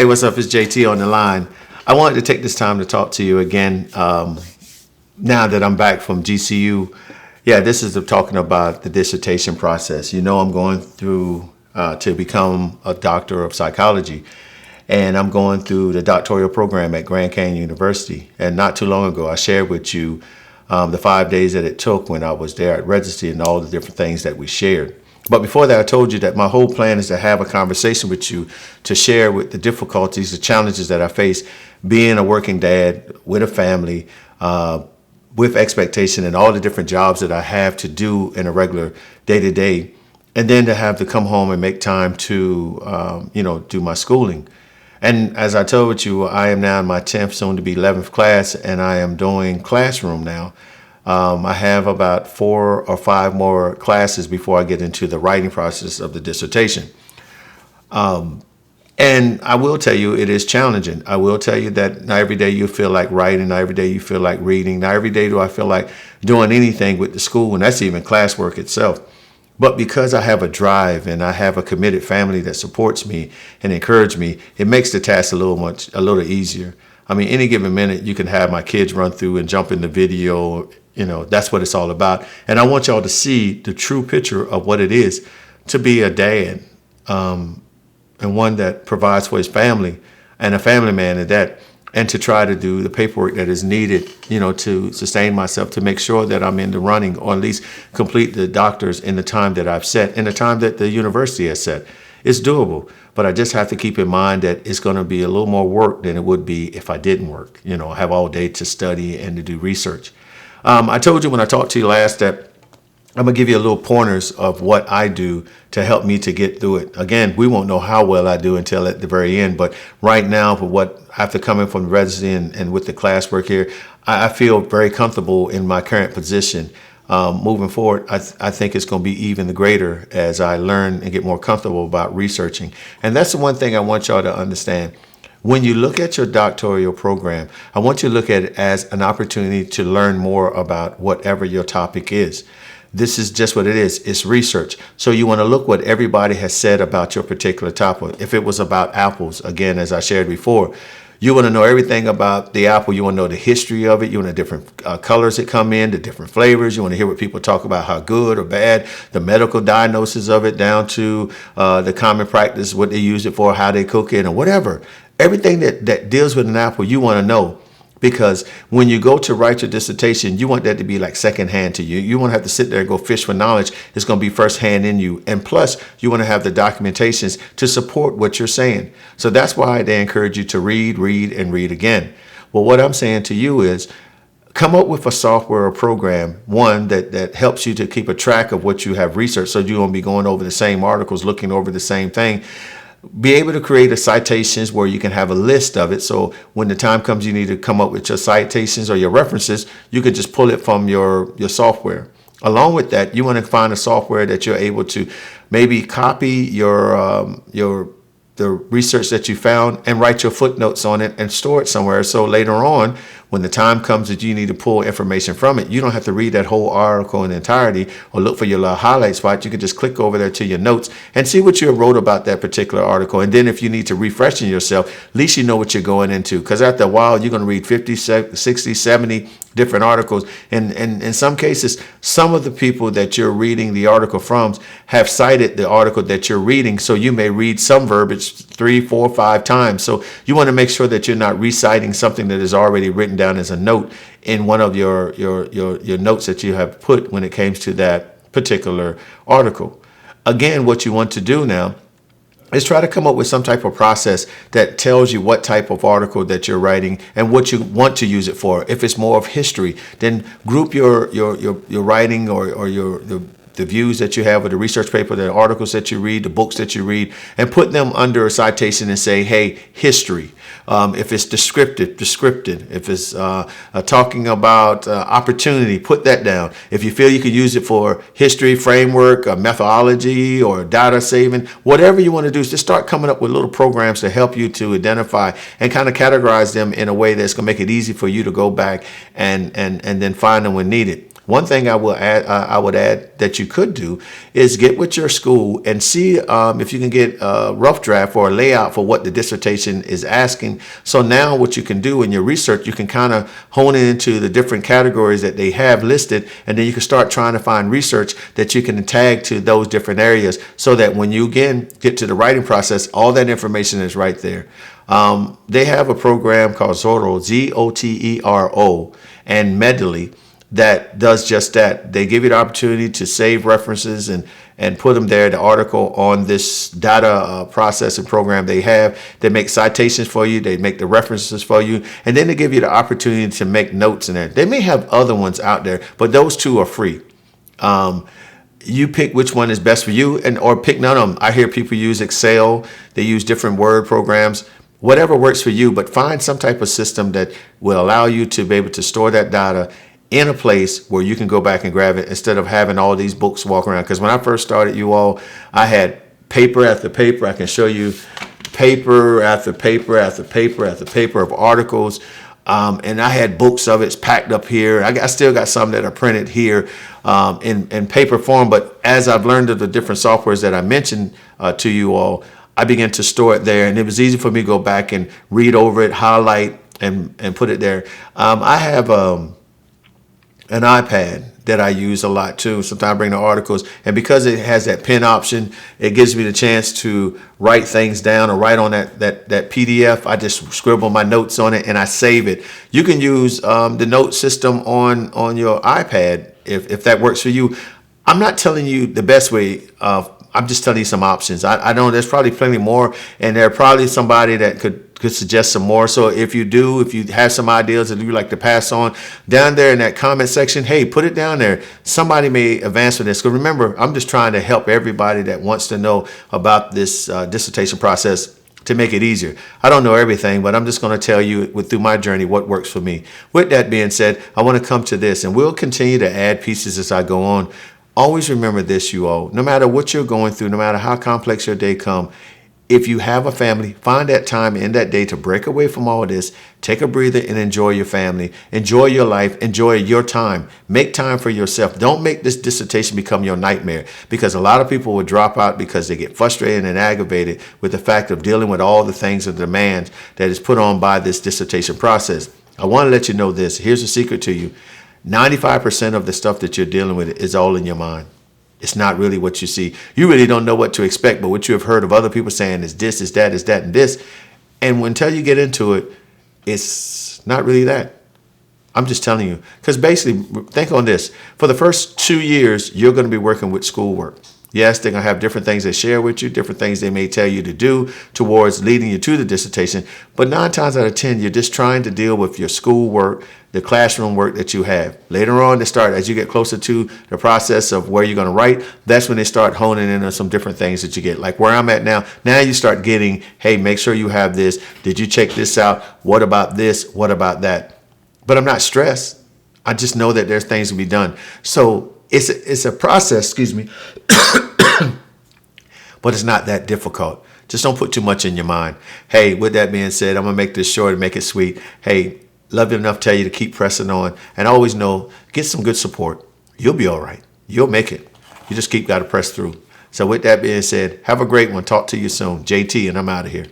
Hey, what's up? It's JT on the line. I wanted to take this time to talk to you again. Now that I'm back from GCU, yeah, this is talking about the dissertation process. You know, I'm going through to become a doctor of psychology, and I'm going through the doctoral program at Grand Canyon University. And not too long ago, I shared with you the 5 days that it took when I was there at registry and all the different things that we shared. But before that, I told you that my whole plan is to have a conversation with you to share with the difficulties, the challenges that I face being a working dad with a family, with expectation and all the different jobs that I have to do in a regular day to day. And then to have to come home and make time to, do my schooling. And as I told you, I am now in my 10th, soon to be 11th class, and I am doing classroom now. I have about 4 or 5 more classes before I get into the writing process of the dissertation. And I will tell you, it is challenging. I will tell you that not every day you feel like writing, not every day you feel like reading, not every day do I feel like doing anything with the school, and that's even classwork itself. But because I have a drive and I have a committed family that supports me and encourages me, it makes the task a little easier. I mean, any given minute, you can have my kids run through and jump in the video. That's what it's all about. And I want y'all to see the true picture of what it is to be a dad, and one that provides for his family and a family man at that, and to try to do the paperwork that is needed, to sustain myself, to make sure that I'm in the running, or at least complete the doctors in the time that I've set, in the time that the university has set. It's doable, but I just have to keep in mind that it's going to be a little more work than it would be if I didn't work. I have all day to study and to do research. I told you when I talked to you last that I'm going to give you a little pointers of what I do to help me to get through it. Again, we won't know how well I do until at the very end. But right now, for what after coming from residency and with the classwork here, I feel very comfortable in my current position. Moving forward, I think it's going to be even greater as I learn and get more comfortable about researching. And that's the one thing I want y'all to understand. When you look at your doctoral program, I want you to look at it as an opportunity to learn more about whatever your topic is. This is just what it is. It's research. So you want to look what everybody has said about your particular topic. If it was about apples, again, as I shared before, you want to know everything about the apple. You want to know the history of it. You want to know different colors that come in, the different flavors. You want to hear what people talk about, how good or bad, the medical diagnosis of it, down to the common practice, what they use it for, how they cook it, or whatever. Everything that deals with an apple, you want to know. Because when you go to write your dissertation, you want that to be like secondhand to you. You won't have to sit there and go fish for knowledge. It's going to be firsthand in you. And plus, you want to have the documentations to support what you're saying. So that's why they encourage you to read, and read again. Well, what I'm saying to you is come up with a software or program, one that helps you to keep a track of what you have researched. So you won't be going over the same articles, looking over the same thing. Be able to create a citations where you can have a list of it. So when the time comes you need to come up with your citations or your references, you can just pull it from your software. Along with that, you want to find a software that you're able to maybe copy the research that you found and write your footnotes on it and store it somewhere. So later on, when the time comes that you need to pull information from it, you don't have to read that whole article in entirety or look for your little highlight spot. You can just click over there to your notes and see what you wrote about that particular article. And then if you need to refresh yourself, at least you know what you're going into. Because after a while, you're going to read 50, 60, 70 different articles. And in some cases, some of the people that you're reading the article from have cited the article that you're reading. So you may read some verbiage 3, 4, 5 times. So you want to make sure that you're not reciting something that is already written down as a note in one of your notes that you have put when it comes to that particular article. Again, what you want to do now is try to come up with some type of process that tells you what type of article that you're writing and what you want to use it for. If it's more of history, then group your writing or the views that you have, or the research paper, the articles that you read, the books that you read, and put them under a citation and say, hey, history. If it's descriptive. If it's talking about opportunity, put that down. If you feel you could use it for history, framework, methodology, or data saving, whatever you want to do, is just start coming up with little programs to help you to identify and kind of categorize them in a way that's going to make it easy for you to go back and then find them when needed. One thing I would add that you could do is get with your school and see if you can get a rough draft or a layout for what the dissertation is asking. So now what you can do in your research, you can kind of hone into the different categories that they have listed, and then you can start trying to find research that you can tag to those different areas so that when you again get to the writing process, all that information is right there. They have a program called Zotero, Zotero, and Medley that does just that. They give you the opportunity to save references and put them there, the article on this data processing program they have. They make citations for you. They make the references for you. And then they give you the opportunity to make notes in there. They may have other ones out there, but those two are free. You pick which one is best for you, or pick none of them. I hear people use Excel. They use different word programs. Whatever works for you, but find some type of system that will allow you to be able to store that data in a place where you can go back and grab it instead of having all these books walking around. Because when I first started, you all, I had paper after paper. I can show you paper after paper after paper after paper of articles. And I had books of it packed up here. I still got some that are printed here in paper form. But as I've learned of the different softwares that I mentioned to you all, I began to store it there. And it was easy for me to go back and read over it, highlight, and put it there. I have an iPad that I use a lot too. Sometimes I bring the articles, and because it has that pen option, it gives me the chance to write things down or write on that PDF. I just scribble my notes on it and I save it. You can use the note system on your iPad if that works for you. I'm not telling you the best way. I'm just telling you some options. I know there's probably plenty more, and there's probably somebody that could suggest some more. So if you have some ideas that you'd like to pass on down there in that comment section, hey, put it down there. Somebody may advance with this. Because remember, I'm just trying to help everybody that wants to know about this dissertation process to make it easier. I don't know everything, but I'm just going to tell you through my journey what works for me. With that being said, I want to come to this, and we'll continue to add pieces as I go on. Always remember this, you all. No matter what you're going through, no matter how complex your day come, if you have a family, find that time in that day to break away from all of this, take a breather and enjoy your family, enjoy your life, enjoy your time. Make time for yourself. Don't make this dissertation become your nightmare, because a lot of people will drop out because they get frustrated and aggravated with the fact of dealing with all the things and demands that is put on by this dissertation process. I want to let you know this. Here's a secret to you. 95% of the stuff that you're dealing with is all in your mind. It's not really what you see. You really don't know what to expect, but what you have heard of other people saying is this, is that, and this. And until you get into it, it's not really that. I'm just telling you. Because basically, think on this. For the first 2 years, you're going to be working with schoolwork. Yes, they're going to have different things they share with you, different things they may tell you to do towards leading you to the dissertation. But 9 times out of 10, you're just trying to deal with your schoolwork, the classroom work that you have. Later on, as you get closer to the process of where you're going to write, that's when they start honing in on some different things that you get. Like where I'm at now you start getting, hey, make sure you have this. Did you check this out? What about this? What about that? But I'm not stressed. I just know that there's things to be done. So it's a process, excuse me, but it's not that difficult. Just don't put too much in your mind. Hey, with that being said, I'm going to make this short and make it sweet. Hey, love you enough to tell you to keep pressing on. And always know, get some good support. You'll be all right. You'll make it. You just got to press through. So with that being said, have a great one. Talk to you soon. JT, and I'm out of here.